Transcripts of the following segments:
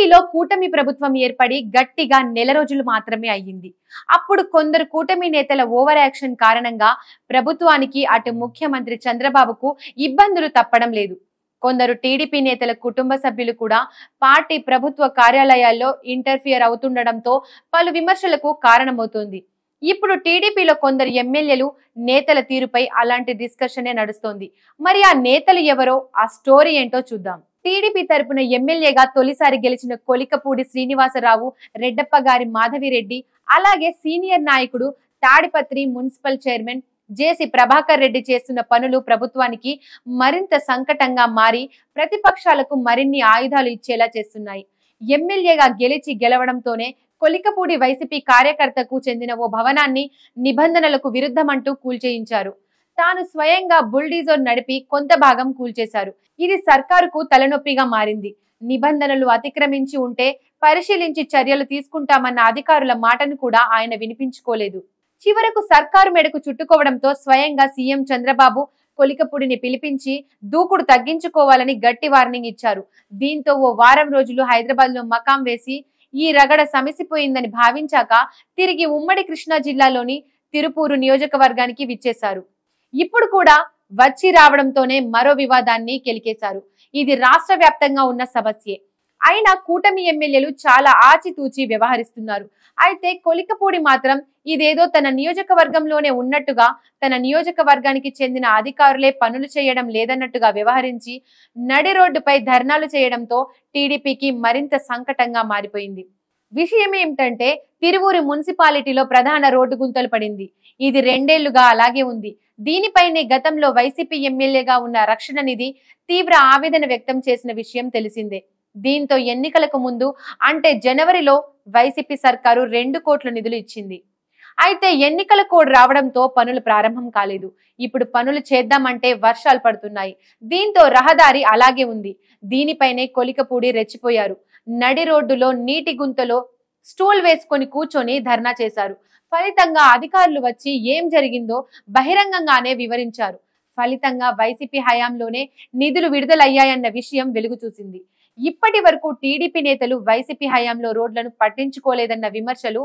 ఏపీలో కూటమి ప్రభుత్వం ఏర్పడి గట్టిగా నెల రోజులు మాత్రమే అయ్యింది. అప్పుడు కొందరు కూటమి నేతల ఓవర్ యాక్షన్ కారణంగా ప్రభుత్వానికి అటు ముఖ్యమంత్రి చంద్రబాబుకు ఇబ్బందులు తప్పడం లేదు. కొందరు టీడీపీ నేతల కుటుంబ సభ్యులు కూడా పార్టీ ప్రభుత్వ కార్యాలయాల్లో ఇంటర్ఫియర్ అవుతుండడంతో పలు విమర్శలకు కారణమవుతోంది. ఇప్పుడు టీడీపీలో కొందరు ఎమ్మెల్యేలు నేతల తీరుపై అలాంటి డిస్కషనే నడుస్తోంది. మరి ఆ నేతలు ఎవరో, ఆ స్టోరీ ఏంటో చూద్దాం. టీడీపీ తరపున ఎమ్మెల్యేగా తొలిసారి గెలిచిన కొలికపూడి శ్రీనివాసరావు, రెడ్డప్ప గారి మాధవిరెడ్డి, అలాగే సీనియర్ నాయకుడు తాడిపత్రి మున్సిపల్ చైర్మన్ జేసీ ప్రభాకర్ రెడ్డి చేస్తున్న పనులు ప్రభుత్వానికి మరింత సంకటంగా మారి ప్రతిపక్షాలకు మరిన్ని ఆయుధాలు ఇచ్చేలా చేస్తున్నాయి. ఎమ్మెల్యేగా గెలవడంతోనే కొలికపూడి వైసీపీ కార్యకర్తకు చెందిన ఓ భవనాన్ని నిబంధనలకు విరుద్ధమంటూ కూల్చేయించారు. తాను స్వయంగా బుల్డీజర్ నడిపి కొంత భాగం కూల్చేశారు. ఇది సర్కారుకు తలనొప్పిగా మారింది. నిబంధనలు అతిక్రమించి ఉంటే పరిశీలించి చర్యలు తీసుకుంటామన్న అధికారుల మాటను కూడా ఆయన వినిపించుకోలేదు. చివరకు సర్కారు మెడకు చుట్టుకోవడంతో స్వయంగా సీఎం చంద్రబాబు కొలికపూడిని పిలిపించి దూకుడు తగ్గించుకోవాలని గట్టి వార్నింగ్ ఇచ్చారు. దీంతో ఓ వారం రోజులు హైదరాబాద్ లో మకాం వేసి ఈ రగడ సమసిపోయిందని భావించాక తిరిగి ఉమ్మడి కృష్ణా జిల్లాలోని తిరుపూరు నియోజకవర్గానికి విచ్చేశారు. ఇప్పుడు కూడా వచ్చి రావడంతోనే మరో వివాదాన్ని కెలికేశారు. ఇది రాష్ట్ర వ్యాప్తంగా ఉన్న సమస్యే. అయినా కూటమి ఎమ్మెల్యేలు చాలా ఆచితూచి వ్యవహరిస్తున్నారు. అయితే కొలికపూడి మాత్రం ఇదేదో తన నియోజకవర్గంలోనే ఉన్నట్టుగా, తన నియోజకవర్గానికి చెందిన అధికారులే పనులు చేయడం లేదన్నట్టుగా వ్యవహరించి నడి రోడ్డుపై ధర్నాలు చేయడంతో టీడీపీకి మరింత సంకటంగా మారిపోయింది. విషయం ఏమిటంటే తిరువూరు మున్సిపాలిటీలో ప్రధాన రోడ్డు గుంతలు పడింది. ఇది 2 ఏళ్లుగా అలాగే ఉంది. దీనిపైనే గతంలో వైసీపీ ఎమ్మెల్యేగా ఉన్న రక్షణ నిధి తీవ్ర ఆవేదన వ్యక్తం చేసిన విషయం తెలిసిందే. దీంతో ఎన్నికలకు ముందు అంటే జనవరిలో వైసీపీ సర్కారు 2 కోట్ల నిధులు ఇచ్చింది. అయితే ఎన్నికల కోడ్ రావడంతో పనులు ప్రారంభం కాలేదు. ఇప్పుడు పనులు చేద్దామంటే వర్షాలు పడుతున్నాయి. దీంతో రహదారి అలాగే ఉంది. దీనిపైనే కొలికపూడి రెచ్చిపోయారు. నడి రోడ్డులో నీటి గుంతలో స్టూల్ వేసుకొని కూర్చొని ధర్నా చేశారు. ఫలితంగా అధికారులు వచ్చి ఏం జరిగిందో బహిరంగంగానే వివరించారు. ఫలితంగా వైసీపీ హయాంలోనే నిధులు విడుదలయ్యాయన్న విషయం వెలుగు చూసింది. ఇప్పటి వరకు టీడీపీ నేతలు వైసీపీ హయాంలో రోడ్లను పట్టించుకోలేదన్న విమర్శలు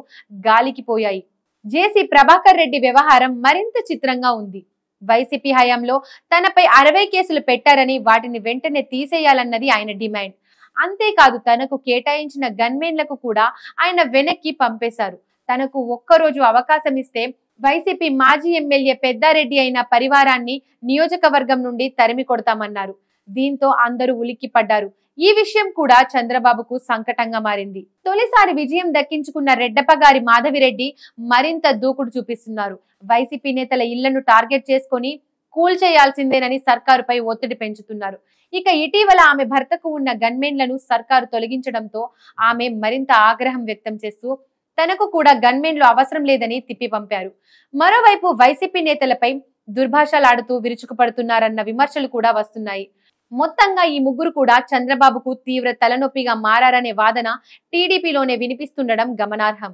గాలికి పోయాయి. జేసీ ప్రభాకర్ రెడ్డి వ్యవహారం మరింత చిత్రంగా ఉంది. వైసీపీ హయాంలో తనపై 60 కేసులు పెట్టారని వాటిని వెంటనే తీసేయాలన్నది ఆయన డిమాండ్. అంతేకాదు తనకు కేటాయించిన గన్మెన్లకు కూడా ఆయన వెనక్కి పంపేశారు. తనకు ఒక్కరోజు అవకాశం ఇస్తే వైసీపీ మాజీ ఎమ్మెల్యే పెద్దారెడ్డి అయిన పరివారాన్ని నియోజకవర్గం నుండి తరిమి కొడతామన్నారు. దీంతో అందరూ ఉలిక్కిపడ్డారు. ఈ విషయం కూడా చంద్రబాబుకు సంకటంగా మారింది. తొలిసారి విజయం దక్కించుకున్న రెడ్డప్ప గారి మాధవిరెడ్డి మరింత దూకుడు చూపిస్తున్నారు. వైసీపీ నేతల ఇళ్లను టార్గెట్ చేసుకొని కూల్చేయాల్సిందేనని సర్కారుపై ఒత్తిడి పెంచుతున్నారు. ఇక ఇటీవల ఆమె భర్తకు ఉన్న గన్మెన్లను సర్కారు తొలగించడంతో ఆమె మరింత ఆగ్రహం వ్యక్తం చేస్తూ తనకు కూడా గన్మెన్లు అవసరం లేదని తిప్పి పంపారు. మరోవైపు వైసీపీ నేతలపై దుర్భాషలాడుతూ విరుచుకుపడుతున్నారన్న విమర్శలు కూడా వస్తున్నాయి. మొత్తంగా ఈ ముగ్గురు కూడా చంద్రబాబుకు తీవ్ర తలనొప్పిగా మారారనే వాదన టీడీపీలోనే వినిపిస్తుండడం గమనార్హం.